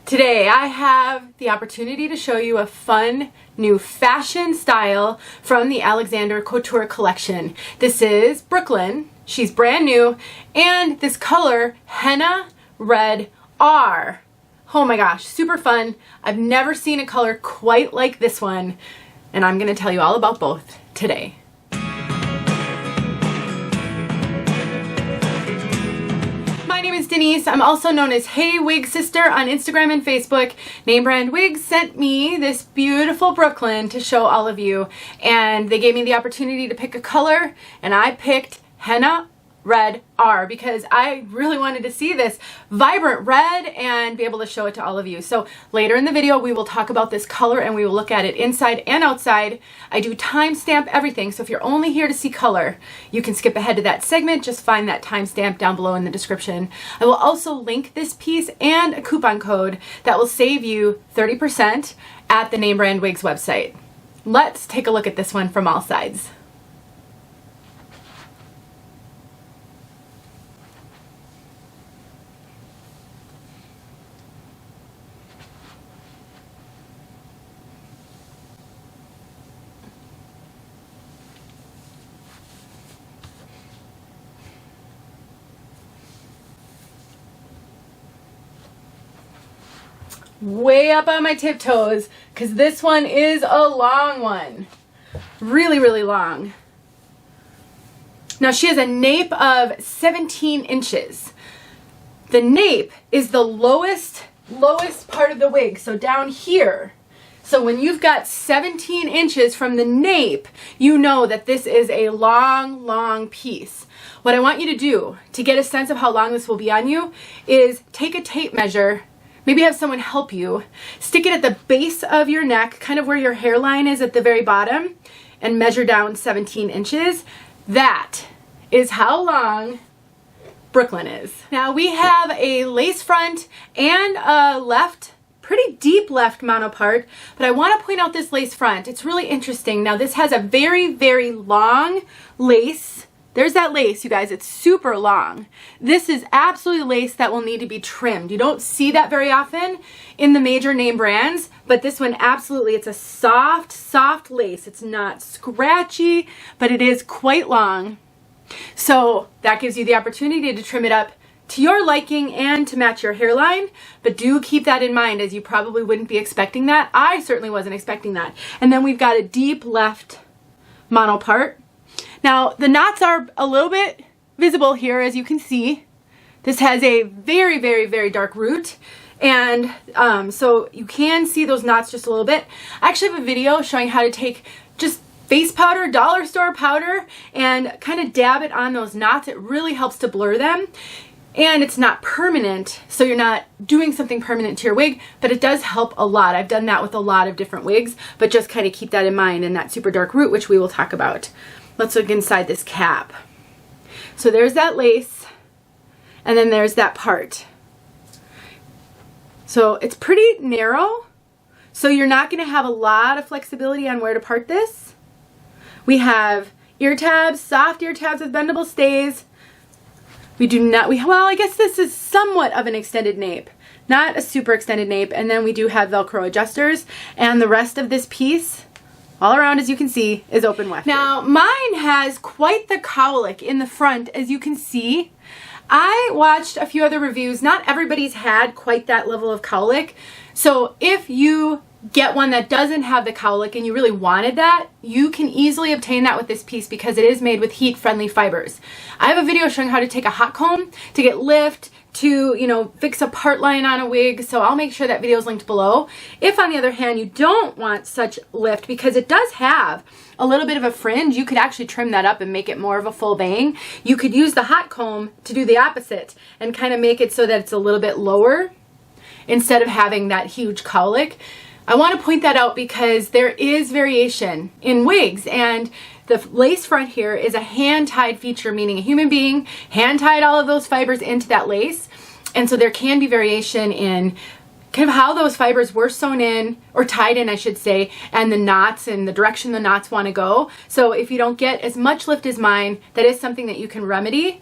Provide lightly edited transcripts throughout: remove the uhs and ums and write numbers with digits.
Today I have the opportunity to show you a fun new fashion style from the Alexander Couture collection. This is Brooklyn. She's brand new, and this color, Henna Red R. Oh my gosh, super fun. I've never seen a color quite like this one, and I'm going to tell you all about both today. My name is Denise. I'm also known as Hey Wig Sister on Instagram and Facebook. Name Brand Wigs sent me this beautiful Brooklyn to show all of you, and they gave me the opportunity to pick a color, and I picked Henna Red R because I really wanted to see this vibrant red and be able to show it to all of you. So later in the video we will talk about this color and we will look at it inside and outside. I do timestamp everything, so if you're only here to see color, you can skip ahead to that segment. Just find that timestamp down below in the description. I will also link this piece and a coupon code that will save you 30% at the Name Brand Wigs website. Let's take a look at this one from all sides. Way up on my tiptoes because this one is a long one. Really long. Now she has a nape of 17 inches. The nape is the lowest part of the wig, so down here. So when you've got 17 inches from the nape, you know that this is a long piece. What I want you to do to get a sense of how long this will be on you is take a tape measure. Maybe have someone help you. Stick it at the base of your neck, kind of where your hairline is at the very bottom, and measure down 17 inches. That is how long Brooklyn is. Now we have a lace front and a pretty deep left monopart, but I want to point out this lace front. It's really interesting. Now this has a very long lace. There's that lace, you guys. It's super long. This is absolutely lace that will need to be trimmed. You don't see that very often in the major name brands, but this one absolutely, it's a soft lace. It's not scratchy, but it is quite long. So that gives you the opportunity to trim it up to your liking and to match your hairline, but do keep that in mind as you probably wouldn't be expecting that. I certainly wasn't expecting that. And then we've got a deep left monopart. Now the knots are a little bit visible here, as you can see. This has a very dark root, and so you can see those knots just a little bit. I actually have a video showing how to take just face powder, dollar store powder, and kind of dab it on those knots. It really helps to blur them, and it's not permanent, so you're not doing something permanent to your wig, but it does help a lot. I've done that with a lot of different wigs, but just kind of keep that in mind, and that super dark root, which we will talk about. Let's look inside this cap. So there's that lace, and then there's that part. So it's pretty narrow, so you're not going to have a lot of flexibility on where to part this. We have ear tabs, soft ear tabs with bendable stays. We do not, well, I guess this is somewhat of an extended nape, not a super extended nape, and then we do have Velcro adjusters, and the rest of this piece all around, as you can see, is open wefted. Now mine has quite the cowlick in the front, as you can see. I watched a few other reviews. Not everybody's had quite that level of cowlick. So if you get one that doesn't have the cowlick and you really wanted that, you can easily obtain that with this piece because it is made with heat-friendly fibers. I have a video showing how to take a hot comb to get lift, to, you know, fix a part line on a wig, so I'll make sure that video is linked below. If on the other hand you don't want such lift, because it does have a little bit of a fringe, you could actually trim that up and make it more of a full bang. You could use the hot comb to do the opposite and kind of make it so that it's a little bit lower instead of having that huge cowlick. I want to point that out because there is variation in wigs, and the lace front here is a hand-tied feature, meaning a human being hand-tied all of those fibers into that lace. And so there can be variation in kind of how those fibers were sewn in, or tied in I should say, and the knots and the direction the knots want to go. So if you don't get as much lift as mine, that is something that you can remedy.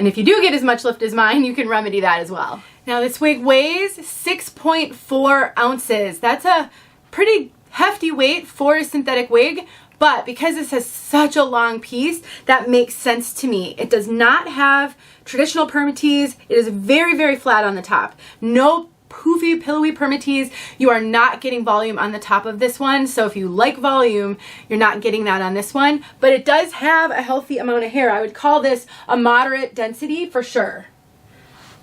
And if you do get as much lift as mine, you can remedy that as well. Now this wig weighs 6.4 ounces. That's a pretty hefty weight for a synthetic wig, but because this has such a long piece, that makes sense to me. It does not have traditional permatease. It is very, very flat on the top. No poofy, pillowy permatease. You are not getting volume on the top of this one. So if you like volume, you're not getting that on this one, but it does have a healthy amount of hair. I would call this a moderate density for sure.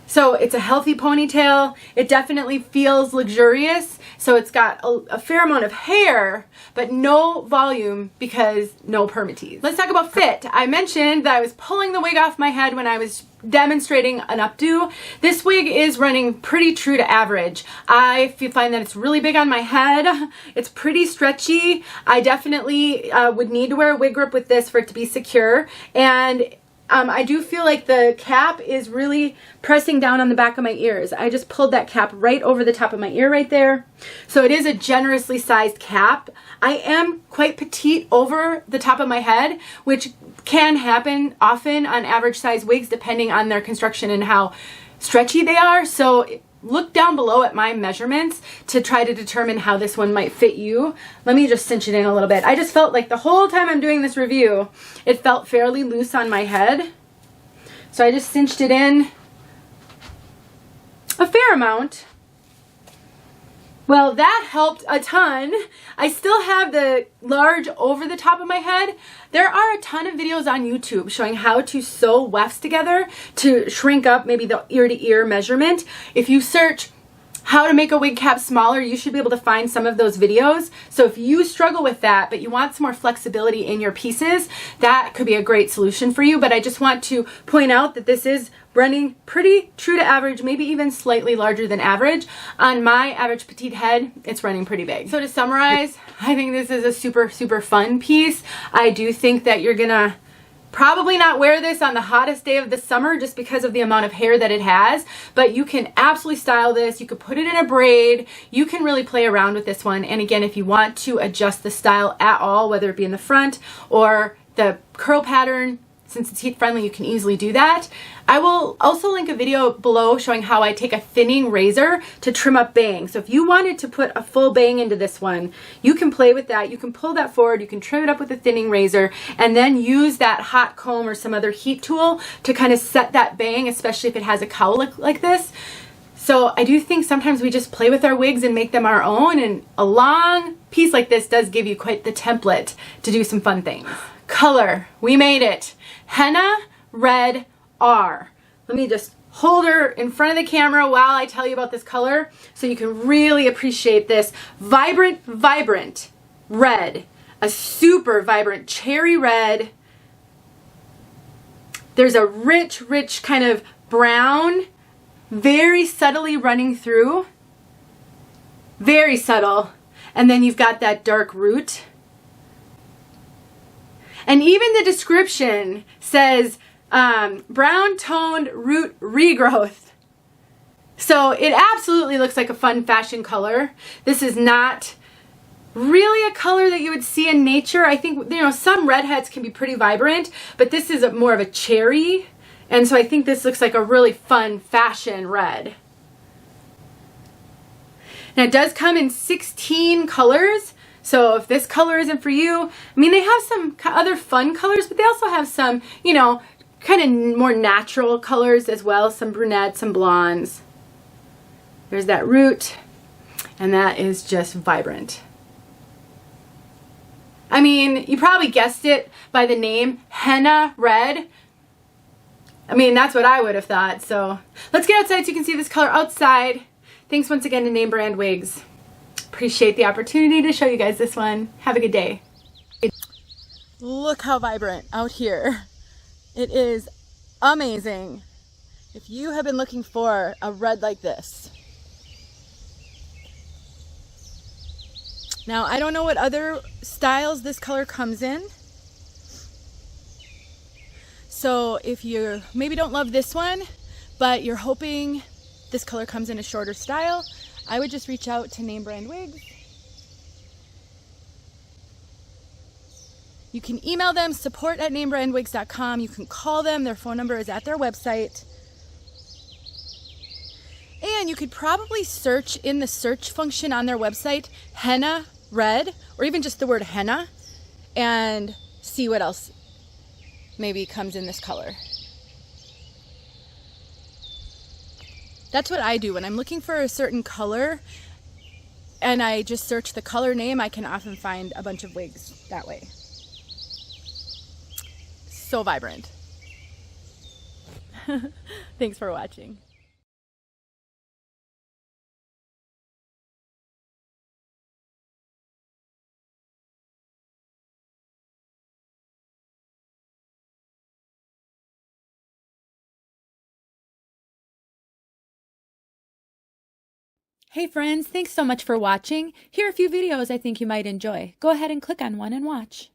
So it's a healthy ponytail. It definitely feels luxurious. So it's got a fair amount of hair, but no volume because no permatease. Let's talk about fit. I mentioned that I was pulling the wig off my head when I was demonstrating an updo. This wig is running pretty true to average. I find that it's really big on my head. It's pretty stretchy. I definitely would need to wear a wig grip with this for it to be secure. And I do feel like the cap is really pressing down on the back of my ears. I just pulled that cap right over the top of my ear right there. So it is a generously sized cap. I am quite petite over the top of my head, which can happen often on average size wigs depending on their construction and how stretchy they are. So look down below at my measurements to try to determine how this one might fit you. Let me just cinch it in a little bit. I just felt like the whole time I'm doing this review, it felt fairly loose on my head. So I just cinched it in a fair amount. Well, that helped a ton. I still have the large over the top of my head. There are a ton of videos on YouTube showing how to sew wefts together to shrink up maybe the ear to ear measurement. If you search how to make a wig cap smaller, you should be able to find some of those videos. So if you struggle with that, but you want some more flexibility in your pieces, that could be a great solution for you. But I just want to point out that this is running pretty true to average, maybe even slightly larger than average. On my average petite head, it's running pretty big. So to summarize, I think this is a super, super fun piece. I do think that you're gonna probably not wear this on the hottest day of the summer just because of the amount of hair that it has, but you can absolutely style this. You could put it in a braid. You can really play around with this one. And again, if you want to adjust the style at all, whether it be in the front or the curl pattern, since it's heat friendly, you can easily do that. I will also link a video below showing how I take a thinning razor to trim up bangs. So if you wanted to put a full bang into this one, you can play with that. You can pull that forward, you can trim it up with a thinning razor, and then use that hot comb or some other heat tool to kind of set that bang, especially if it has a cowl like this. So I do think sometimes we just play with our wigs and make them our own, and a long piece like this does give you quite the template to do some fun things. Color, we made it. Henna Red R. Let me just hold her in front of the camera while I tell you about this color so you can really appreciate this vibrant, vibrant red. A super vibrant cherry red. There's a rich, rich kind of brown, very subtly running through. Very subtle. And then you've got that dark root. And even the description says brown toned root regrowth. So it absolutely looks like a fun fashion color. This is not really a color that you would see in nature. I think, you know, some redheads can be pretty vibrant, but this is more of a cherry. And so I think this looks like a really fun fashion red. Now it does come in 16 colors. So if this color isn't for you, I mean, they have some other fun colors, but they also have some, you know, kind of more natural colors as well. Some brunettes, some blondes. There's that root, and that is just vibrant. I mean, you probably guessed it by the name, Henna Red. I mean, that's what I would have thought. So let's get outside so you can see this color outside. Thanks once again to Name Brand Wigs. Appreciate the opportunity to show you guys this one. Have a good day. Look how vibrant out here. It is amazing. If you have been looking for a red like this. Now, I don't know what other styles this color comes in. So if you maybe don't love this one, but you're hoping this color comes in a shorter style, I would just reach out to Name Brand Wigs. You can email them, support@namebrandwigs.com. You can call them. Their phone number is at their website. again, you could probably search in the search function on their website, henna red, or even just the word henna, and see what else maybe comes in this color. That's what I do when I'm looking for a certain color and I just search the color name. I can often find a bunch of wigs that way. So vibrant. Thanks for watching. Hey friends, thanks so much for watching. Here are a few videos I think you might enjoy. Go ahead and click on one and watch.